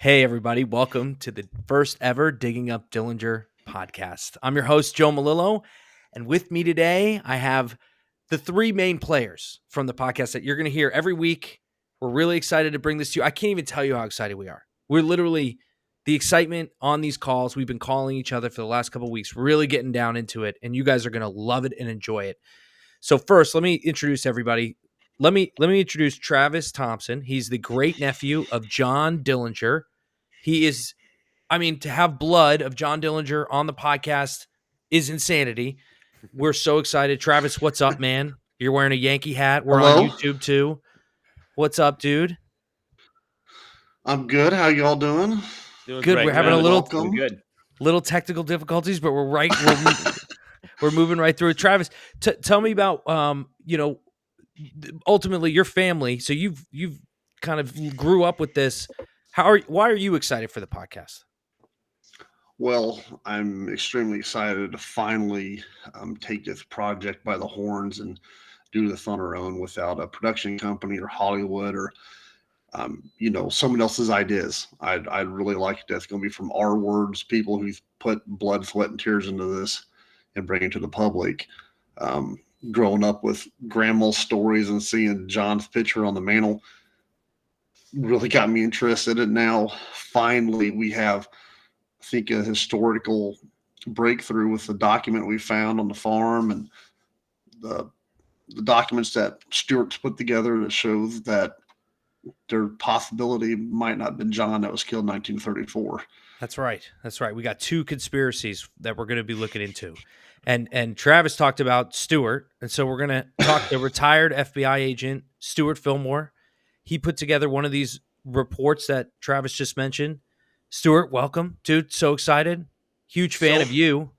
Hey, everybody. Welcome to the first ever Digging Up Dillinger podcast. I'm your host, Joe Malillo, and with me today, I have the three main players from the podcast that you're going to hear every week. We're really excited to bring this to you. I can't even tell you how excited we are. We're literally the excitement on these calls. We've been calling each other for the last couple of weeks, really getting down into it, and you guys are going to love it and enjoy it. So first, let me introduce everybody. Let me introduce Travis Thompson. He's the great-nephew of John Dillinger. He is, to have blood of John Dillinger on the podcast is insanity. We're so excited. Travis, what's up, man? You're wearing a Yankee hat. We're on Hello. YouTube too. What's up, dude? I'm good. How y'all doing? Doing Good. great, We're having a Travis. Welcome. Doing good. little technical difficulties, but we're moving right through it. Travis, tell me about ultimately your family. So you've kind of grew up with this. Why are you excited for the podcast? Well, I'm extremely excited to finally take this project by the horns and do this on our own without a production company or Hollywood or someone else's ideas. I'd really like it. That's going to be from our words, people who've put blood, sweat, and tears into this, and bring it to the public. Growing up with grandma's stories and seeing John's picture on the mantle really got me interested. And now finally we have, I think, a historical breakthrough with the document we found on the farm and the the documents that Stuart's put together that shows that their possibility might not have been John that was killed in 1934. That's right. That's right. We got two conspiracies that we're going to be looking into. And Travis talked about Stuart. And so we're going to talk to retired FBI agent Stuart Filmore. He put together one of these reports that Travis just mentioned. Stuart, welcome, dude. So excited. Huge fan of you.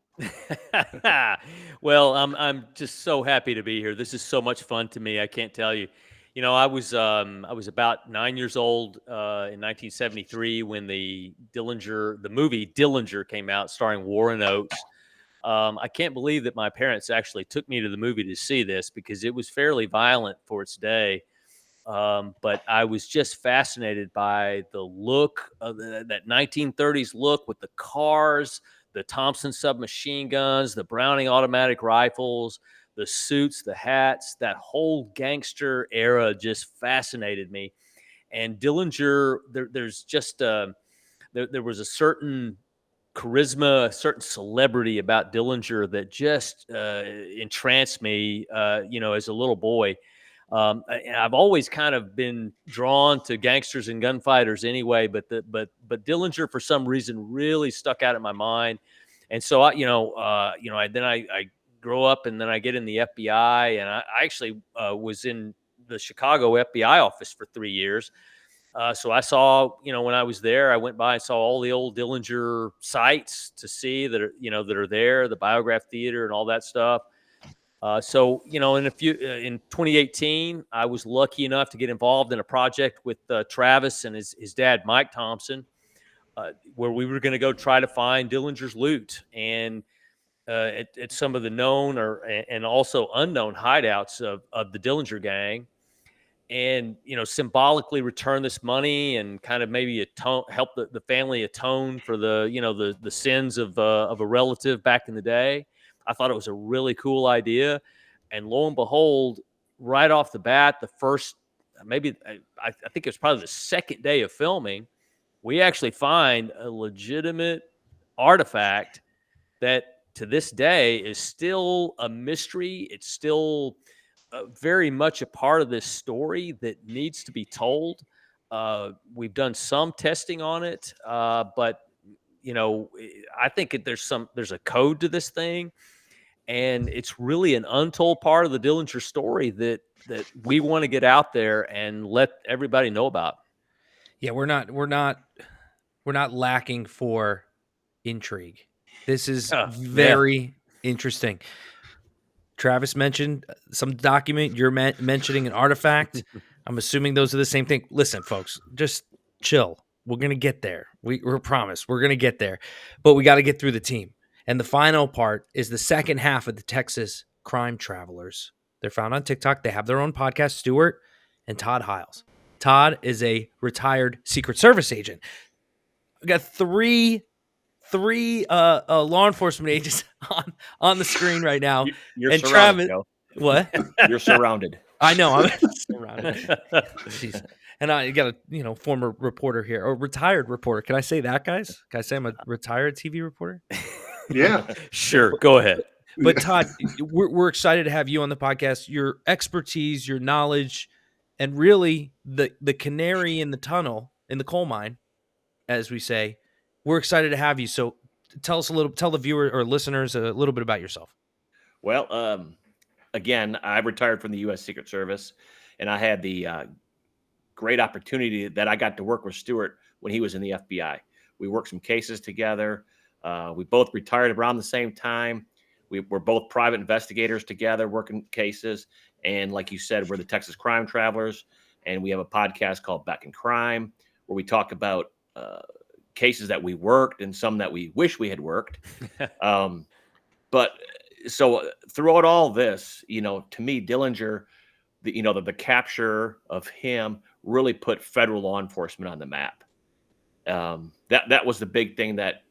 Well, I'm just so happy to be here. This is so much fun to me. I can't tell you. I was about 9 years old in 1973 when the movie Dillinger came out, starring Warren Oates. I can't believe that my parents actually took me to the movie to see this because it was fairly violent for its day. But I was just fascinated by the look of that 1930s look with the cars, the Thompson submachine guns, the Browning automatic rifles, the suits, the hats. That whole gangster era just fascinated me. And Dillinger, there's just there was a certain charisma, a certain celebrity about Dillinger that just entranced me. As a little boy. I've always kind of been drawn to gangsters and gunfighters anyway, but Dillinger for some reason really stuck out in my mind, and so I grow up and then I get in the FBI, and I actually was in the Chicago FBI office for 3 years. So I saw, when I was there, I went by and saw all the old Dillinger sites to see that are there, the Biograph Theater and all that stuff. In 2018, I was lucky enough to get involved in a project with Travis and his dad, Mike Thompson, where we were going to go try to find Dillinger's loot and at some of the known and also unknown hideouts of the Dillinger gang, and symbolically return this money and kind of maybe help the family atone for the sins of a relative back in the day. I thought it was a really cool idea, and lo and behold, right off the bat, the first maybe I think it was probably the second day of filming, we actually find a legitimate artifact that to this day is still a mystery. It's still very much a part of this story that needs to be told. We've done some testing on it, but I think there's a code to this thing, and it's really an untold part of the Dillinger story that we want to get out there and let everybody know about. Yeah, we're not lacking for intrigue. This is very interesting. Travis mentioned some document. You're mentioning an artifact. I'm assuming those are the same thing. Listen, folks, just chill. We're going to get there. We're promised. We're going to get there. But we got to get through the team. And the final part is the second half of the Texas Crime Travelers. They're found on TikTok. They have their own podcast, Stuart and Todd Hiles. Todd is a retired Secret Service agent. I got three law enforcement agents on the screen right now. You're And surrounded, Travis, Joe. what? You're surrounded. I know I'm surrounded. Jeez. And I got a former reporter here, or retired reporter. Can I say that, guys? Can I say I'm a retired TV reporter? Yeah. Sure, go ahead. But Todd, we're excited to have you on the podcast. Your expertise, your knowledge, and really the canary in the tunnel, in the coal mine, as we say. We're excited to have you. So tell the viewer or listeners a little bit about yourself. Well, again, I retired from the U.S. Secret Service, and I had the great opportunity that I got to work with Stuart when he was in the FBI. We worked some cases together. We both retired around the same time. We were both private investigators together working cases. And like you said, we're the Texas Crime Travelers. And we have a podcast called Back in Crime, where we talk about cases that we worked and some that we wish we had worked. But so throughout all this, to me, Dillinger, the capture of him really put federal law enforcement on the map. That was the big thing that,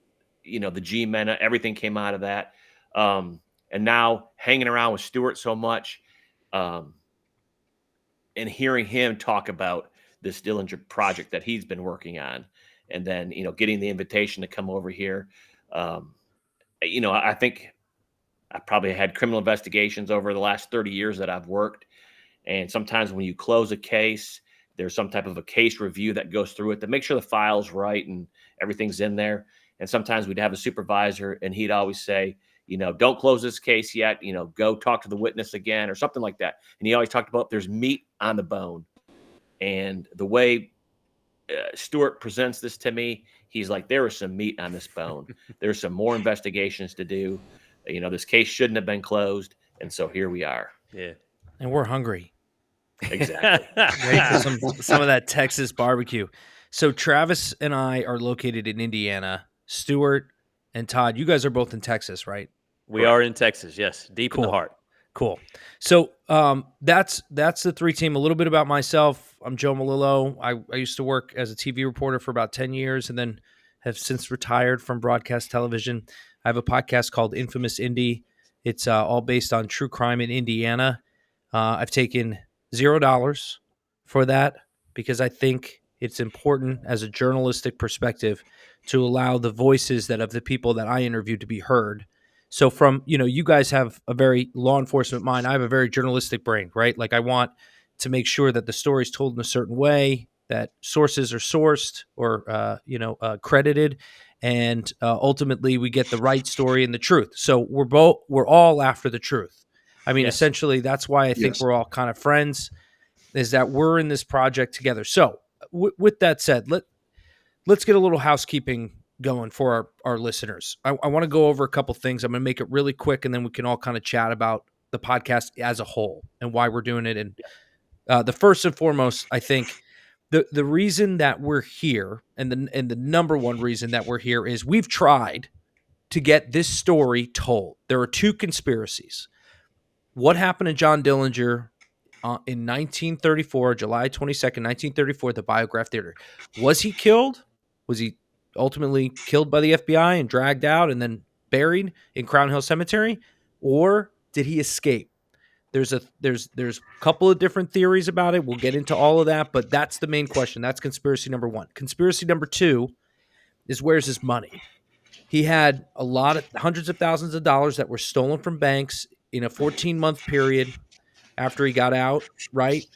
the G-men, everything came out of that. And now hanging around with Stuart so much, and hearing him talk about this Dillinger project that he's been working on, and then, getting the invitation to come over here. I think I probably had criminal investigations over the last 30 years that I've worked. And sometimes when you close a case, there's some type of a case review that goes through it to make sure the file's right and everything's in there. And sometimes we'd have a supervisor and he'd always say, don't close this case yet, go talk to the witness again or something like that. And he always talked about there's meat on the bone. And the way Stuart presents this to me, he's like, there is some meat on this bone. There's some more investigations to do. This case shouldn't have been closed. And so here we are. Yeah. And we're hungry. Exactly. Ready for some of that Texas barbecue. So Travis and I are located in Indiana. Stuart and Todd, you guys are both in Texas, right? We are in Texas, yes, deep in the heart. Cool. So that's the three team. A little bit about myself. I'm Joe Malillo. I used to work as a TV reporter for about 10 years and then have since retired from broadcast television. I have a podcast called Infamous Indy. It's all based on true crime in Indiana. I've taken $0 for that because I think it's important as a journalistic perspective to allow the voices of the people that I interview to be heard. So from, you guys have a very law enforcement mind. I have a very journalistic brain, right? Like I want to make sure that the story is told in a certain way, that sources are sourced or, credited. And ultimately we get the right story and the truth. So we're all after the truth. I mean, Yes. essentially that's why I think Yes. we're all kind of friends, is that we're in this project together. So with that said, let's get a little housekeeping going for our listeners. I want to go over a couple things. I'm going to make it really quick, and then we can all kind of chat about the podcast as a whole and why we're doing it. And the first and foremost, I think the reason that we're here, and the number one reason that we're here, is we've tried to get this story told. There are two conspiracies. What happened to John Dillinger in 1934, July 22nd, 1934, the Biograph Theater? Was he killed? Was he ultimately killed by the FBI and dragged out and then buried in Crown Hill Cemetery? Or did he escape? There's a couple of different theories about it. We'll get into all of that, but that's the main question. That's conspiracy number one. Conspiracy number two is, where's his money? He had hundreds of thousands of dollars that were stolen from banks in a 14-month period after he got out, right?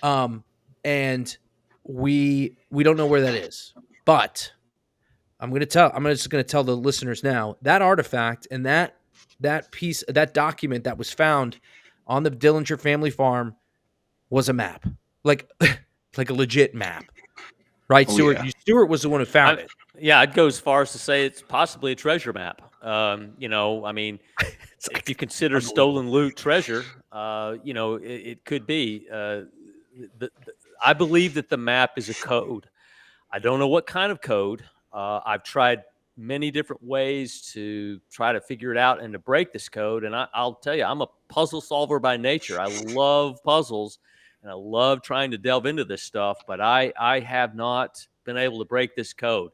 And we don't know where that is. But I'm just going to tell the listeners now, that artifact and that document that was found on the Dillinger family farm was a map. Like like a legit map. Right, Oh, Stuart? yeah. Stuart was the one who found it. Yeah, I'd go as far as to say it's possibly a treasure map. I mean, if you consider stolen loot treasure, it could be. I believe that the map is a code. I don't know what kind of code. I've tried many different ways to try to figure it out and to break this code. And I'll tell you, I'm a puzzle solver by nature. I love puzzles and I love trying to delve into this stuff, but I have not been able to break this code.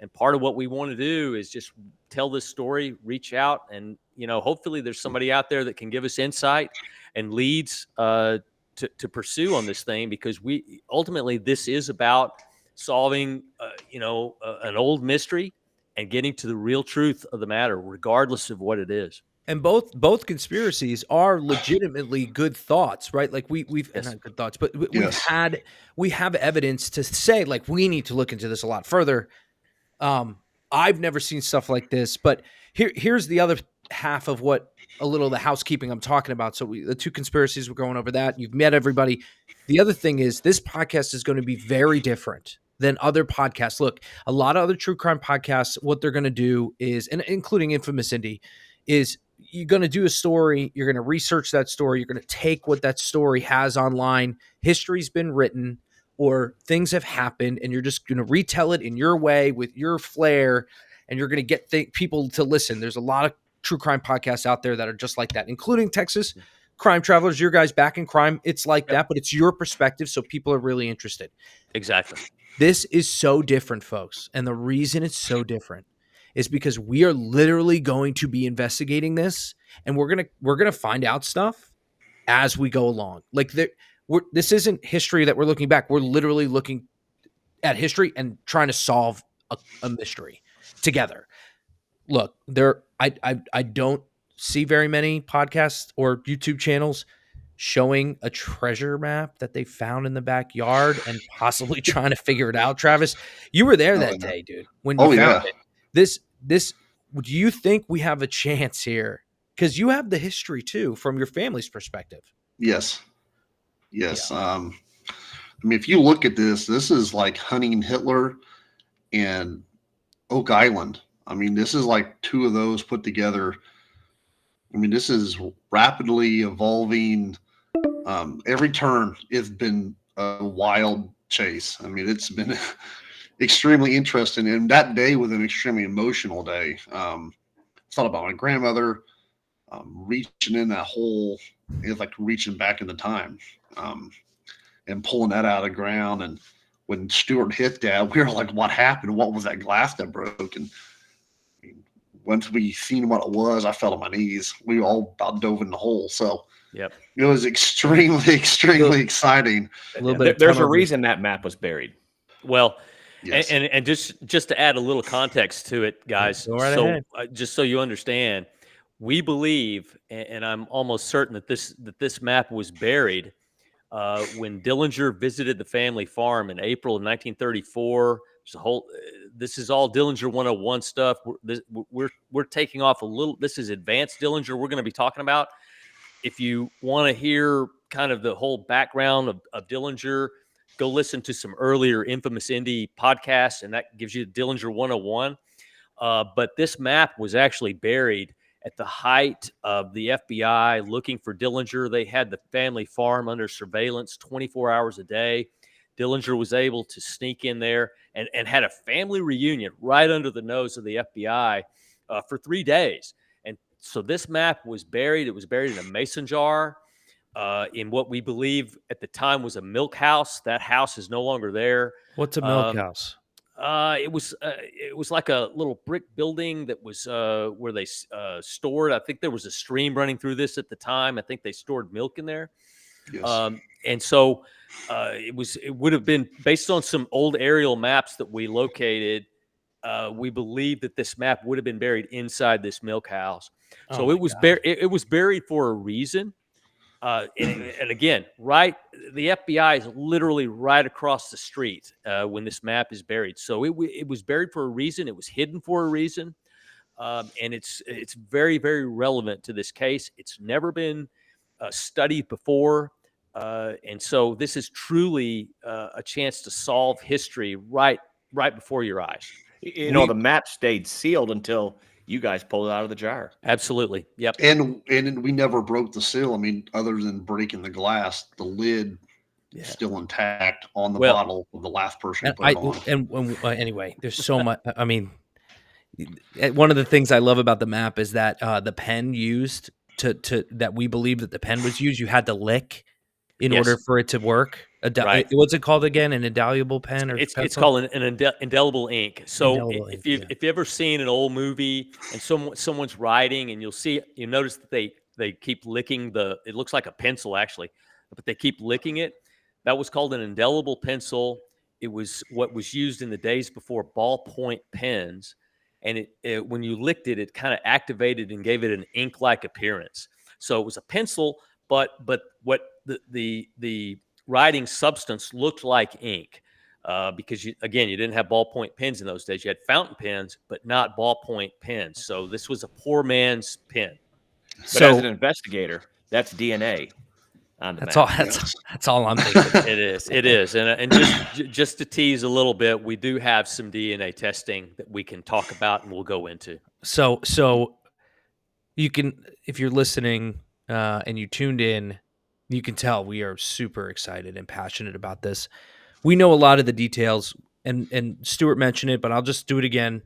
And part of what we want to do is just tell this story, reach out, and hopefully there's somebody out there that can give us insight and leads to pursue on this thing, because we ultimately, this is about solving an old mystery and getting to the real truth of the matter, regardless of what it is. And both conspiracies are legitimately good thoughts, right? Like we've Yes. not good thoughts, but Yes. we have evidence to say, like, we need to look into this a lot further. I've never seen stuff like this, but here's the other half of what a little of the housekeeping I'm talking about. So the two conspiracies, we're going over that. You've met everybody. The other thing is, this podcast is going to be very different than other podcasts. Look, a lot of other true crime podcasts, what they're going to do is, and including Infamous Indy, is you're going to do a story, you're going to research that story, you're going to take what that story has online, history's been written, or things have happened, and you're just going to retell it in your way with your flair, and you're going to get people to listen. There's a lot of true crime podcasts out there that are just like that, including Texas Crime Travelers, your guys back in crime. It's like that, but it's your perspective, so people are really interested. Exactly. This is so different, folks, and the reason it's so different is because we are literally going to be investigating this, and we're gonna find out stuff as we go along. Like, this isn't history that we're looking back. We're literally looking at history and trying to solve a mystery together. Look, I don't see very many podcasts or YouTube channels showing a treasure map that they found in the backyard and possibly trying to figure it out. Travis, you were there that day, dude, when you found it. This, do you think we have a chance here? Because you have the history too, from your family's perspective. Yes. Yeah. I mean, if you look at this is like hunting Hitler and Oak Island. I mean, this is like two of those put together. I mean, this is rapidly evolving. Every turn, it's been a wild chase. I mean, it's been extremely interesting. And that day was an extremely emotional day. Thought about my grandmother reaching in that hole. It's like reaching back into time and pulling that out of the ground. And when Stuart hit that, we were like, what happened? What was that glass that broke? And once we seen what it was, I fell on my knees. We all about dove in the hole. So yep, it was extremely exciting. There's a reason that map was buried. Well, yes. and just to add a little context to it, guys. So just so you understand, we believe, and I'm almost certain that this map was buried when Dillinger visited the family farm in April of 1934. This is all Dillinger 101 stuff. We're taking off a little. This is advanced Dillinger we're going to be talking about. If you want to hear kind of the whole background of Dillinger, go listen to some earlier Infamous Indy podcasts, and that gives you Dillinger 101. But this map was actually buried at the height of the FBI looking for Dillinger. They had the family farm under surveillance 24 hours a day. Dillinger was able to sneak in there and had a family reunion right under the nose of the FBI for 3 days. And so this map was buried. It was buried in a mason jar in what we believe at the time was a milk house. That house is no longer there. What's a milk house? It was like a little brick building that was where they stored. I think there was a stream running through this at the time. I think they stored milk in there. Yes. And so it would have been based on some old aerial maps that we located. We believe that this map would have been buried inside this milk house. So it was buried. It was buried for a reason. And again, the FBI is literally right across the street when this map is buried. So it was buried for a reason. It was hidden for a reason, and it's very, very relevant to this case. It's never been studied before, and so this is truly a chance to solve history right before your eyes. The map stayed sealed until you guys pulled it out of the jar. Absolutely. Yep. And we never broke the seal. I mean, other than breaking the glass, the lid is still intact on the bottle of the last person put it on. Anyway, there's so much. I mean, one of the things I love about the map is that the pen used that we believe that the pen was used, you had to lick in order for it to work. Right. What's it called again? An indelible pen or It's pencil? called an indelible ink. So Indelible ink. if you've Yeah. if you ever seen an old movie and someone's writing and you notice that they keep licking it looks like a pencil actually, but they keep licking it. That was called an indelible pencil. It was what was used in the days before ballpoint pens, and when you licked it, it kind of activated and gave it an ink-like appearance. So it was a pencil, but what the writing substance looked like ink. Because you didn't have ballpoint pens in those days. You had fountain pens, but not ballpoint pens. So this was a poor man's pen. But as an So investigator, that's DNA on the that's all. map. Yes. That's all I'm thinking. It is, and just to tease a little bit, we do have some DNA testing that we can talk about, and we'll go into. So you can, if you're listening and you tuned in, you can tell we are super excited and passionate about this. We know a lot of the details, and Stuart mentioned it, but I'll just do it again.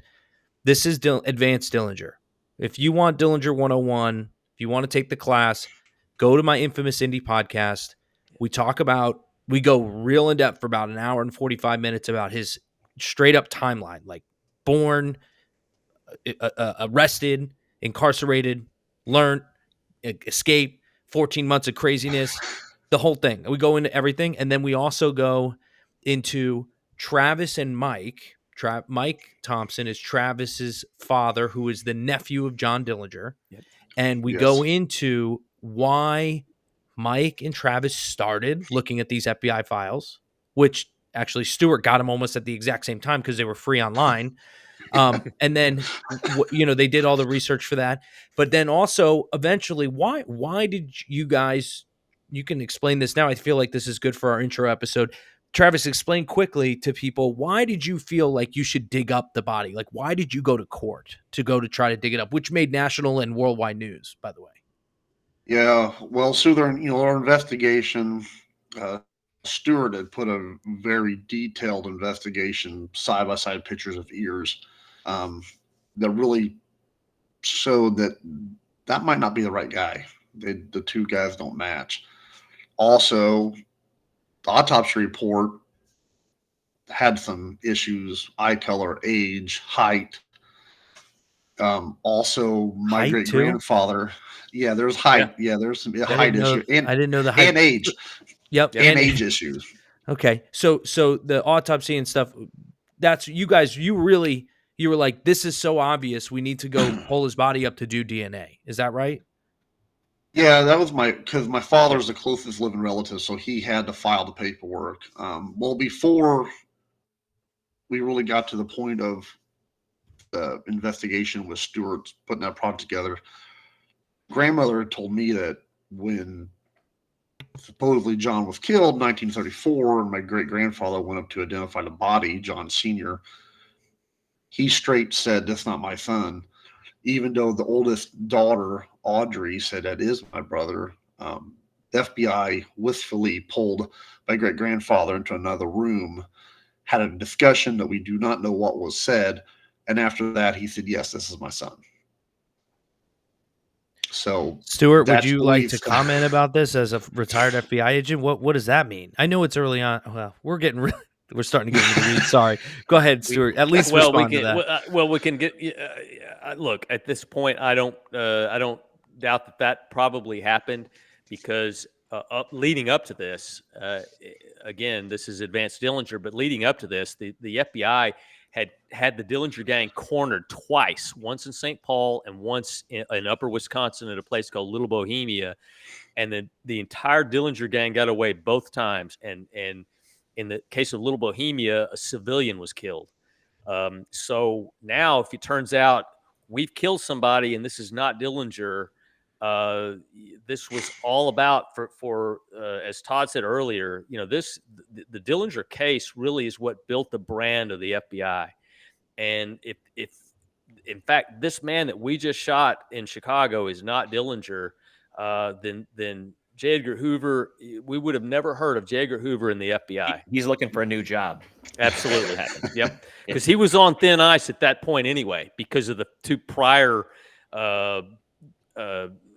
This is Advanced Dillinger. If you want Dillinger 101, if you want to take the class, go to my Infamous Indie podcast. We go real in depth for about an hour and 45 minutes about his straight up timeline, like born, arrested, incarcerated, learned, escape, 14 months of craziness, the whole thing. We go into everything. And then we also go into Travis and Mike. Mike Thompson is Travis's father, who is the nephew of John Dillinger. Yep. And we Yes. go into why Mike and Travis started looking at these FBI files, which actually Stuart got them almost at the exact same time because they were free online. And then they did all the research for that, but then also eventually, why did you guys? You can explain this now. I feel like this is good for our intro episode. Travis, explain quickly to people, why did you feel like you should dig up the body? Like, why did you go to court to try to dig it up, which made national and worldwide news, by the way? Yeah. Well, so our investigation, Stewart had put a very detailed investigation, side by side pictures of ears, that really showed that might not be the right guy. The two guys don't match. Also, the autopsy report had some issues: eye color, age, height. Also, my Height great too? grandfather. Yeah, there's height. Yeah, there's some I height didn't know. issue and I didn't know the height. and age Yep. and age issues. Okay. So the autopsy and stuff, that's you guys, you were like, this is so obvious. We need to go pull his body up to do DNA. Is that right? Yeah, that was because my father's the closest living relative, so he had to file the paperwork. Well, before we really got to the point of the investigation with Stewart putting that project together, grandmother had told me that when supposedly John was killed in 1934, and my great grandfather went up to identify the body, John Sr., he straight said, "That's not my son." Even though the oldest daughter, Audrey, said, "That is my brother." FBI wistfully pulled my great grandfather into another room, had a discussion that we do not know what was said. And after that, he said, "Yes, this is my son." So, Stuart, would that's you like to belief. comment about this as a retired FBI agent? What does that mean? I know it's early on. Well, we're starting to get into the weeds. Sorry. Go ahead, Stuart. At least Well, we respond to can. that. Well, we can get. Look, at this point, I don't doubt that probably happened because leading up to this, again, this is Advanced Dillinger, but leading up to this, the FBI had the Dillinger gang cornered twice, once in St. Paul and once in Upper Wisconsin at a place called Little Bohemia, and then the entire Dillinger gang got away both times. And in the case of Little Bohemia, a civilian was killed. So now, if it turns out we've killed somebody and this is not Dillinger, this was all about for as Todd said earlier, the Dillinger case really is what built the brand of the FBI. And if in fact this man that we just shot in Chicago is not Dillinger, then J. Edgar Hoover, we would have never heard of J. Edgar Hoover in the FBI. He's looking for a new job. Absolutely. Yep. Because he was on thin ice at that point anyway, because of the two prior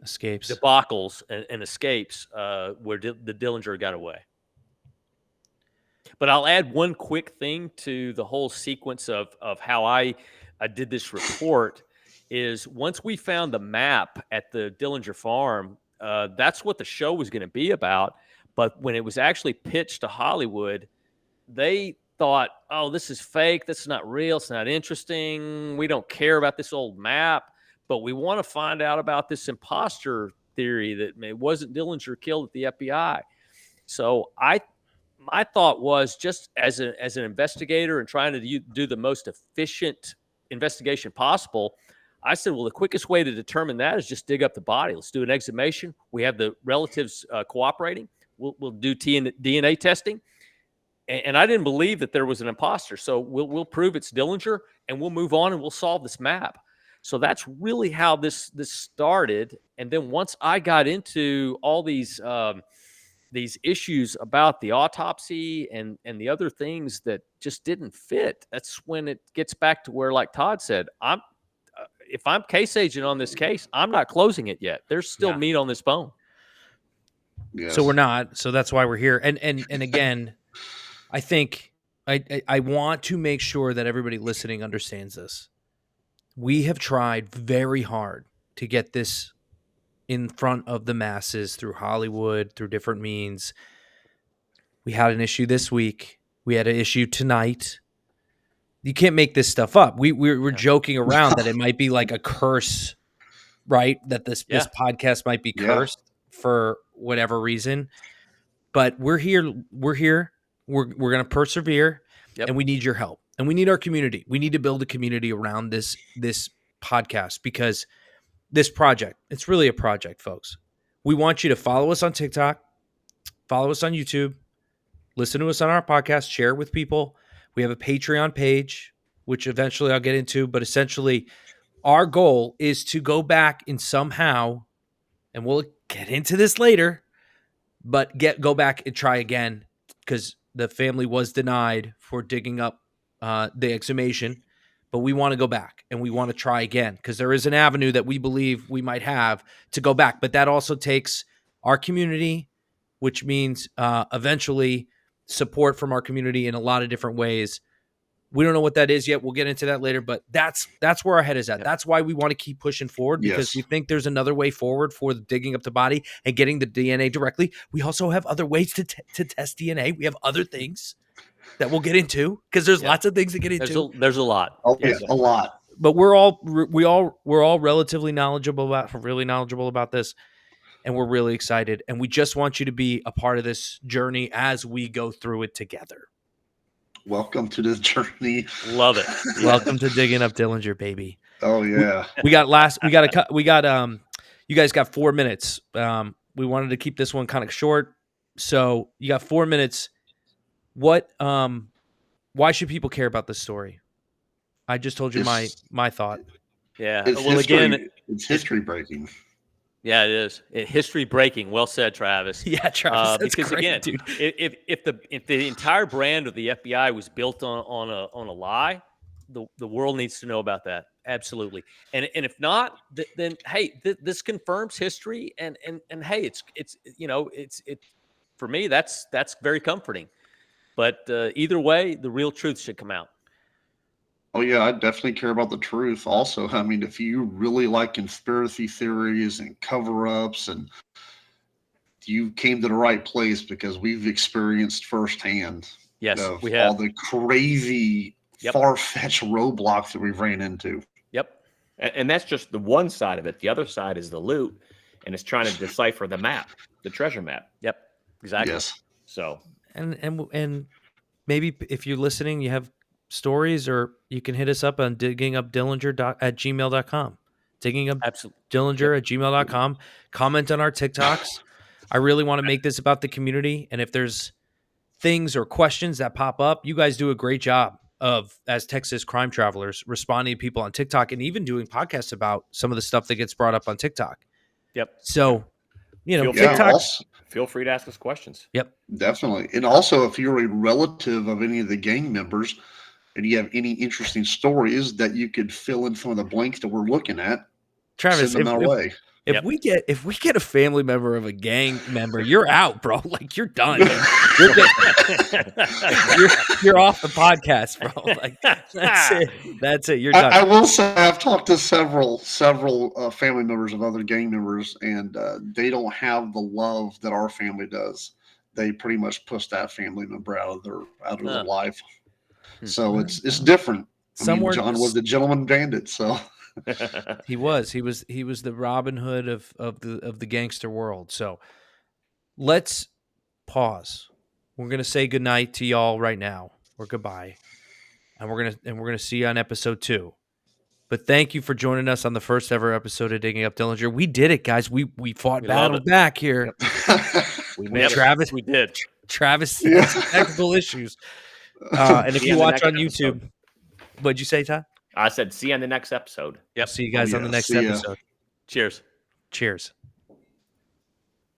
Escapes. debacles and escapes where the Dillinger got away. But I'll add one quick thing to the whole sequence of how I did this report is once we found the map at the Dillinger farm, that's what the show was going to be about. But when it was actually pitched to Hollywood, they thought, oh, this is fake. This is not real. It's not interesting. We don't care about this old map, but we want to find out about this imposter theory that it wasn't Dillinger killed at the FBI. So my thought was just as an investigator and trying to do the most efficient investigation possible. I said, well, the quickest way to determine that is just dig up the body. Let's do an exhumation. We have the relatives cooperating. We'll do DNA testing. And I didn't believe that there was an imposter. So we'll prove it's Dillinger, and we'll move on and we'll solve this map. So that's really how this started. And then once I got into all these issues about the autopsy and the other things that just didn't fit, that's when it gets back to where, like Todd said, if I'm case agent on this case, I'm not closing it yet. There's still meat on this bone. Yes. So we're not. So that's why we're here. And again, I think I want to make sure that everybody listening understands this. We have tried very hard to get this in front of the masses through Hollywood, through different means. We had an issue this week. We had an issue tonight. You can't make this stuff up. We're joking around that it might be like a curse, right? That this podcast might be cursed for whatever reason. But we're here. We're here. We're going to persevere, and we need your help, and we need our community. We need to build a community around this podcast, because this project, it's really a project, folks. We want you to follow us on TikTok, follow us on YouTube, listen to us on our podcast, share it with people. We have a Patreon page, which eventually I'll get into, but essentially our goal is to go back and somehow, and we'll get into this later, but go back and try again, because the family was denied for digging up the exhumation. But we want to go back and we want to try again, because there is an avenue that we believe we might have to go back. But that also takes our community, which means eventually support from our community in a lot of different ways. We don't know what that is yet. We'll get into that later, but that's where our head is at. That's why we want to keep pushing forward, because we think there's another way forward for digging up the body and getting the DNA directly. We also have other ways to test DNA. We have other things that we'll get into, because there's lots of things to get into. There's a lot. Oh, yeah, a lot. But we're all relatively knowledgeable about this, and we're really excited. And we just want you to be a part of this journey as we go through it together. Welcome to this journey. Love it. Welcome to Digging Up Dillinger, baby. Oh yeah. You guys got 4 minutes. We wanted to keep this one kind of short, so you got 4 minutes. What why should people care about this story? I just told you my thought. Yeah. It's history breaking. Yeah, it is. History breaking. Well said, Travis. Yeah, Travis. That's because great, again, dude. If the entire brand of the FBI was built on a lie, the world needs to know about that. Absolutely. And if not, then hey, this confirms history, and hey, it's for me that's very comforting. But either way, the real truth should come out. Oh yeah, I definitely care about the truth. Also, I mean, if you really like conspiracy theories and cover-ups, and you came to the right place, because we've experienced firsthand. Yes, we have all the crazy, far-fetched roadblocks that we've ran into. Yep, and that's just the one side of it. The other side is the loot, and it's trying to decipher the map, the treasure map. Yep, exactly. Yes. So, and maybe if you're listening, you have stories, or you can hit us up on diggingupdillinger@gmail.com. diggingupdillinger@gmail.com. Comment on our TikToks. I really want to make this about the community, and if there's things or questions that pop up, you guys do a great job of, as Texas crime travelers, responding to people on TikTok, and even doing podcasts about some of the stuff that gets brought up on TikTok. Yep. So, TikTok. Feel free to ask us questions. Yep. Definitely. And also, if you're a relative of any of the gang members, and you have any interesting stories that you could fill in some of the blanks that we're looking at, Travis, send them our way. If Yep. we get a family member of a gang member, you're out, bro. Like you're done. You're, you're off the podcast, bro. Like that's it. That's it. You're done. I will say I've talked to several family members of other gang members, and they don't have the love that our family does. They pretty much push that family member out of their life. So it's different. Somewhere John was the gentleman bandit, so he was the Robin Hood of the gangster world. So let's pause. We're gonna say goodnight to y'all right now, or goodbye, and we're gonna see you on episode 2. But thank you for joining us on the first ever episode of Digging Up Dillinger. We did it, guys. We fought battle back here. We made Travis, we did. Travis had some technical issues. And if you watch on YouTube, what'd you say, Todd? I said, see you on the next episode. Yep. See you guys on the next episode. Cheers. Cheers.